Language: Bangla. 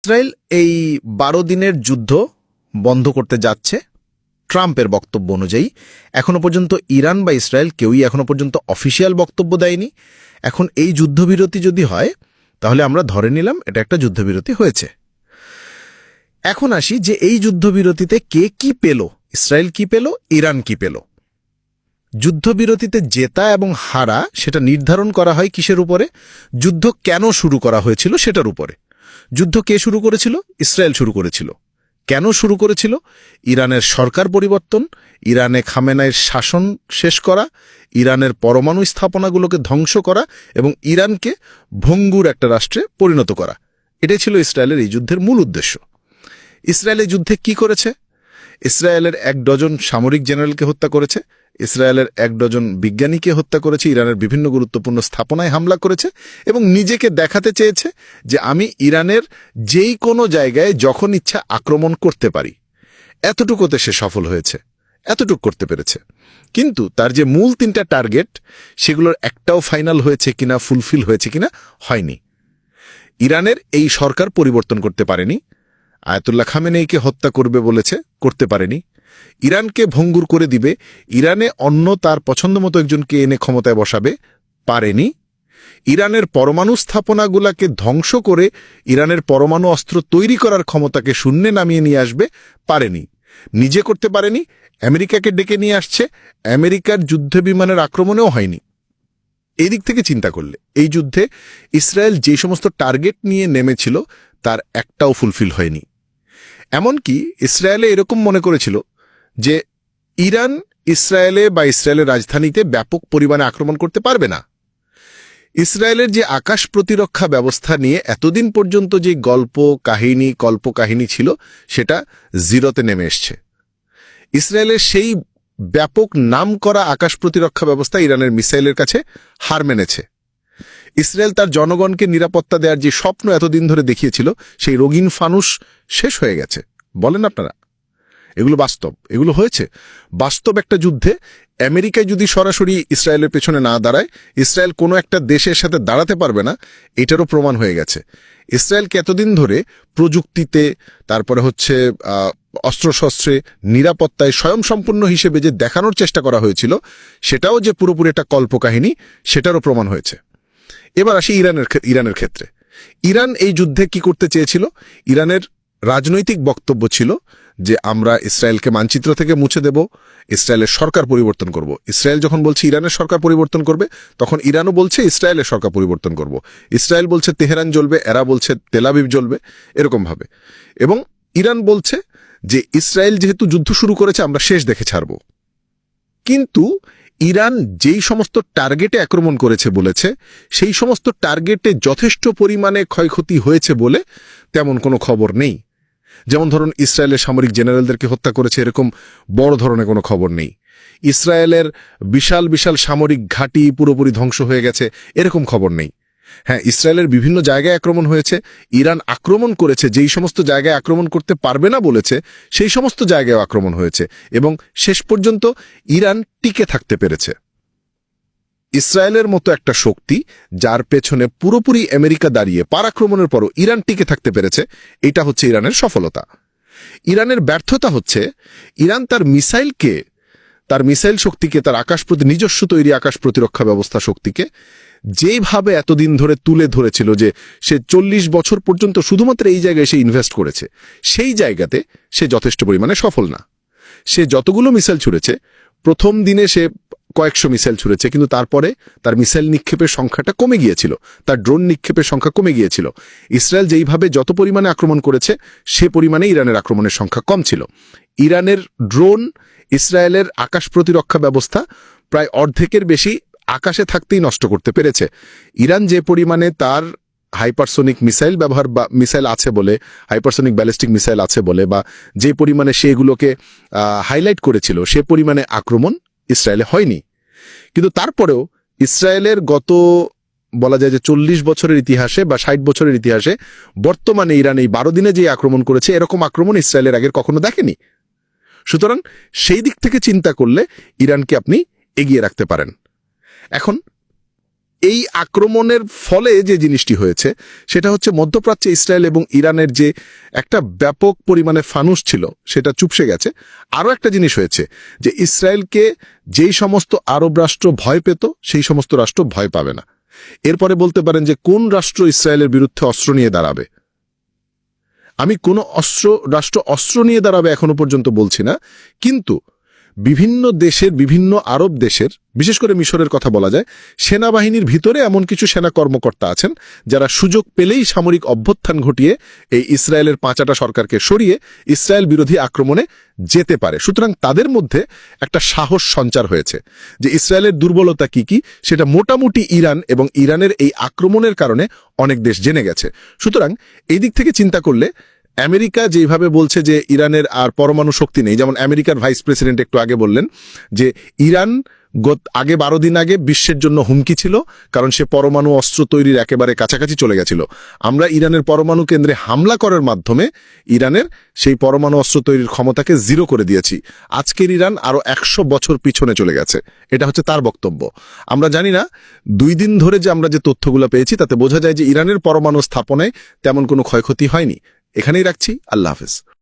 ইসরায়েল এই ১২ দিনের যুদ্ধ বন্ধ করতে যাচ্ছে ট্রাম্পের বক্তব্য অনুযায়ী। এখনো পর্যন্ত ইরান বা ইসরায়েল কেউই এখনো পর্যন্ত অফিসিয়াল বক্তব্য দেয়নি। এখন এই যুদ্ধবিরতি যদি হয় তাহলে আমরা ধরে নিলাম এটা একটা যুদ্ধবিরতি হয়েছে। এখন আসি যে এই যুদ্ধবিরতিতে কে কি পেল, ইসরায়েল কি পেল, ইরান কি পেল। যুদ্ধবিরতিতে জেতা এবং হারা সেটা নির্ধারণ করা হয় কিসের উপরে? যুদ্ধ কেন শুরু করা হয়েছিল সেটার উপরে। যুদ্ধ কে শুরু করেছিল? ইসরায়েল শুরু করেছিল। কেন শুরু করেছিল? ইরানের সরকার পরিবর্তন, ইরানে খামেনাইর শাসন শেষ করা, ইরানের পরমাণু স্থাপনাগুলোকে ধ্বংস করা এবং ইরানকে ভঙ্গুর একটা রাষ্ট্রে পরিণত করা। এটাই ছিল ইসরায়েলের এই যুদ্ধের মূল উদ্দেশ্য। ইসরায়েল এই যুদ্ধে কি করেছে? ইসরায়েলের ১ ডজন সামরিক জেনারেলকে হত্যা করেছে, ইসরায়েলের ১ ডজন বিজ্ঞানীকে হত্যা করেছে, ইরানের বিভিন্ন গুরুত্বপূর্ণ স্থাপনায় হামলা করেছে এবং নিজেকে দেখাতে চেয়েছে যে আমি ইরানের যেই কোনো জায়গায় যখন ইচ্ছা আক্রমণ করতে পারি। এতটুকুতে সে সফল হয়েছে, এতটুকু করতে পেরেছে। কিন্তু তার যে মূল ৩টা টার্গেট সেগুলোর একটাও ফাইনাল হয়েছে কিনা, ফুলফিল হয়েছে কিনা, হয়নি। ইরানের এই সরকার পরিবর্তন করতে পারেনি। আয়াতুল্লাহ খামেনেইকে হত্যা করবে বলেছে, করতে পারেনি। ইরানকে ভঙ্গুর করে দিবে, ইরানে অন্য তার পছন্দমতো একজনকে এনে ক্ষমতায় বসাবে, পারেনি। ইরানের পরমাণু স্থাপনাগুলাকে ধ্বংস করে ইরানের পরমাণু অস্ত্র তৈরি করার ক্ষমতাকে শূন্যে নামিয়ে নিয়ে আসবে, পারেনি। নিজে করতে পারেনি, আমেরিকাকে ডেকে নিয়ে আসছে, আমেরিকার যুদ্ধবিমানের আক্রমণেও হয়নি। এই দিক থেকে চিন্তা করলে এই যুদ্ধে ইসরায়েল যে সমস্ত টার্গেট নিয়ে নেমেছিল তার একটাও ফুলফিল হয়নি। এমনকি ইসরায়েলে এরকম মনে করেছিল যে ইরান ইসরায়েলে বা ইসরায়েলের রাজধানীতে ব্যাপক পরিমাণে আক্রমণ করতে পারবে না। ইসরায়েলের যে আকাশ প্রতিরক্ষা ব্যবস্থা নিয়ে এতদিন পর্যন্ত যে কল্পকাহিনী ছিল সেটা জিরোতে নেমে এসছে। ইসরায়েলের সেই ব্যাপক নাম করা আকাশ প্রতিরক্ষা ব্যবস্থা ইরানের মিসাইলের কাছে হার মেনেছে। ইসরায়েল তার জনগণকে নিরাপত্তা দেওয়ার যে স্বপ্ন এতদিন ধরে দেখিয়েছিল সেই রঙিন ফানুস শেষ হয়ে গেছে। বলেন আপনারা, এগুলো বাস্তব, এগুলো হয়েছে বাস্তব। একটা যুদ্ধে আমেরিকায় যদি সরাসরি ইসরায়েলের পেছনে না দাঁড়ায়, ইসরায়েল কোনো একটা দেশের সাথে দাঁড়াতে পারবে না, এটারও প্রমাণ হয়ে গেছে। ইসরায়েলকে এতদিন ধরে প্রযুক্তিতে, তারপরে অস্ত্রশস্ত্রে, নিরাপত্তায় স্বয়ংসম্পূর্ণ হিসেবে যে দেখানোর চেষ্টা করা হয়েছিল সেটাও যে পুরোপুরি একটা কল্পকাহিনী সেটারও প্রমাণ হয়েছে। এবার আসি ইরানের ক্ষেত্রে। ইরান এই যুদ্ধে কি করতে চেয়েছিল? ইরানের রাজনৈতিক বক্তব্য ছিল যে আমরা ইসরায়েলকে মানচিত্র থেকে মুছে দেব, ইসরায়েলের সরকার পরিবর্তন করব। ইসরায়েল যখন বলছে ইরানের সরকার পরিবর্তন করবে, তখন ইরানও বলছে ইসরায়েলের সরকার পরিবর্তন করব। ইসরায়েল বলছে তেহরান জ্বলবে, এরা বলছে তেল আবিব জ্বলবে, এরকমভাবে। এবং ইরান বলছে যে ইসরায়েল যেহেতু যুদ্ধ শুরু করেছে আমরা শেষ দেখে ছাড়ব। কিন্তু ইরান যেই সমস্ত টার্গেটে আক্রমণ করেছে বলেছে সেই সমস্ত টার্গেটে যথেষ্ট পরিমাণে ক্ষয়ক্ষতি হয়েছে বলে তেমন কোনো খবর নেই। যেমন ধরুন ইসরায়েলের সামরিক জেনারেলদেরকে হত্যা করেছে এরকম বড় ধরনের কোনো খবর নেই। ইসরায়েলের বিশাল বিশাল সামরিক ঘাঁটি পুরোপুরি ধ্বংস হয়ে গেছে এরকম খবর নেই। হ্যাঁ, ইসরায়েলের বিভিন্ন জায়গায় আক্রমণ হয়েছে, ইরান আক্রমণ করেছে, যেই সমস্ত জায়গায় আক্রমণ করতে পারবে না বলেছে সেই সমস্ত জায়গায় আক্রমণ হয়েছে এবং শেষ পর্যন্ত ইরান টিকে থাকতে পেরেছে। ইসরায়েলের মতো একটা শক্তি যার পেছনে পুরোপুরি আমেরিকা দাঁড়িয়ে পার আক্রমণের পরও ইরান টিকে থাকতে পেরেছে, এটা হচ্ছে ইরানের সফলতা। ইরানের ব্যর্থতা হচ্ছে ইরান তার মিসাইল শক্তিকে, তার নিজস্ব তৈরি আকাশ প্রতিরক্ষা ব্যবস্থা শক্তিকে যেভাবে এতদিন ধরে তুলে ধরেছিল যে সে ৪০ বছর পর্যন্ত শুধুমাত্র এই জায়গায় সে ইনভেস্ট করেছে, সেই জায়গাতে সে যথেষ্ট পরিমাণে সফল না। সে যতগুলো মিসাইল ছুড়েছে, প্রথম দিনে সে কয়েকশো মিসাইল ছুড়েছে, কিন্তু তারপরে তার মিসাইল নিক্ষেপের সংখ্যাটা কমে গিয়েছিল, তার ড্রোন নিক্ষেপের সংখ্যা কমে গিয়েছিল। ইসরায়েল যেইভাবে যত পরিমাণে আক্রমণ করেছে সে পরিমাণে ইরানের আক্রমণের সংখ্যা কম ছিল। ইরানের ড্রোন ইসরায়েলের আকাশ প্রতিরক্ষা ব্যবস্থা প্রায় অর্ধেকের বেশি আকাশে থাকতেই নষ্ট করতে পেরেছে। ইরান যে পরিমাণে তার হাইপারসোনিক মিসাইল আছে বলে, হাইপারসোনিক ব্যালিস্টিক মিসাইল আছে বলে, বা যে পরিমাণে সে এগুলোকে হাইলাইট করেছিল সে পরিমাণে আক্রমণ ইসরায়েলে হয়নি। কিন্তু তারপরেও ইসরায়েলের গত বলা যায় যে ৪০ বছরের ইতিহাসে বা ৬০ বছরের ইতিহাসে বর্তমানে ইরান এই ১২ দিনে যে আক্রমণ করেছে এরকম আক্রমণ ইসরায়েলের আগের কখনো দেখেনি। সুতরাং সেই দিক থেকে চিন্তা করলে ইরানকে আপনি এগিয়ে রাখতে পারেন। এখন এই আক্রমণের ফলে যে জিনিসটি হয়েছে সেটা হচ্ছে মধ্যপ্রাচ্যে ইসরায়েল এবং ইরানের যে একটা ব্যাপক পরিমাণে ফানুস ছিল সেটা চুপসে গেছে। আরও একটা জিনিস হয়েছে যে ইসরায়েলকে যেই সমস্ত আরব রাষ্ট্র ভয় পেত সেই সমস্ত রাষ্ট্র ভয় পাবে না। এরপরে বলতে পারেন যে কোন রাষ্ট্র ইসরায়েলের বিরুদ্ধে অস্ত্র নিয়ে দাঁড়াবে। আমি কোনো রাষ্ট্র অস্ত্র নিয়ে দাঁড়াবে এখনো পর্যন্ত বলছি না, কিন্তু বিভিন্ন দেশের, বিভিন্ন আরব দেশের, বিশেষ করে মিশরের কথা বলা যায়, সেনাবাহিনীর ভিতরে এমন কিছু সেনা কর্মকর্তা আছেন যারা সুযোগ পেলেই সামরিক অভ্যুত্থান ঘটিয়ে এই ইসরায়েলের পাঁচাটা সরকারকে সরিয়ে ইসরায়েল বিরোধী আক্রমণে যেতে পারে। সুতরাং তাদের মধ্যে একটা সাহস সঞ্চার হয়েছে যে ইসরায়েলের দুর্বলতা কি কি সেটা মোটামুটি ইরান এবং ইরানের এই আক্রমণের কারণে অনেক দেশ জেনে গেছে। সুতরাং এই দিক থেকে চিন্তা করলে আমেরিকা যেভাবে বলছে যে ইরানের আর পরমাণু শক্তি নেই, যেমন আমেরিকার ভাইস প্রেসিডেন্ট একটু আগে বললেন যে ইরান আগে 12 দিন আগে বিশ্বের জন্য হুমকি ছিল, কারণ সে পরমাণু অস্ত্র তৈরির একেবারে কাছাকাছি চলে গেছিল। আমরা ইরানের পরমাণু কেন্দ্রে হামলা করার মাধ্যমে ইরানের সেই পরমাণু অস্ত্র তৈরির ক্ষমতাকে জিরো করে দিয়েছি। আজকের ইরান আরো 100 বছর পিছনে চলে গেছে, এটা হচ্ছে তার বক্তব্য। আমরা জানি না 2 দিন ধরে যে আমরা যে তথ্যগুলো পেয়েছি তাতে বোঝা যায় যে ইরানের পরমাণু স্থাপনায় তেমন কোনো ক্ষয়ক্ষতি হয়নি। এখানেই রাখছি, আল্লাহ হাফেজ।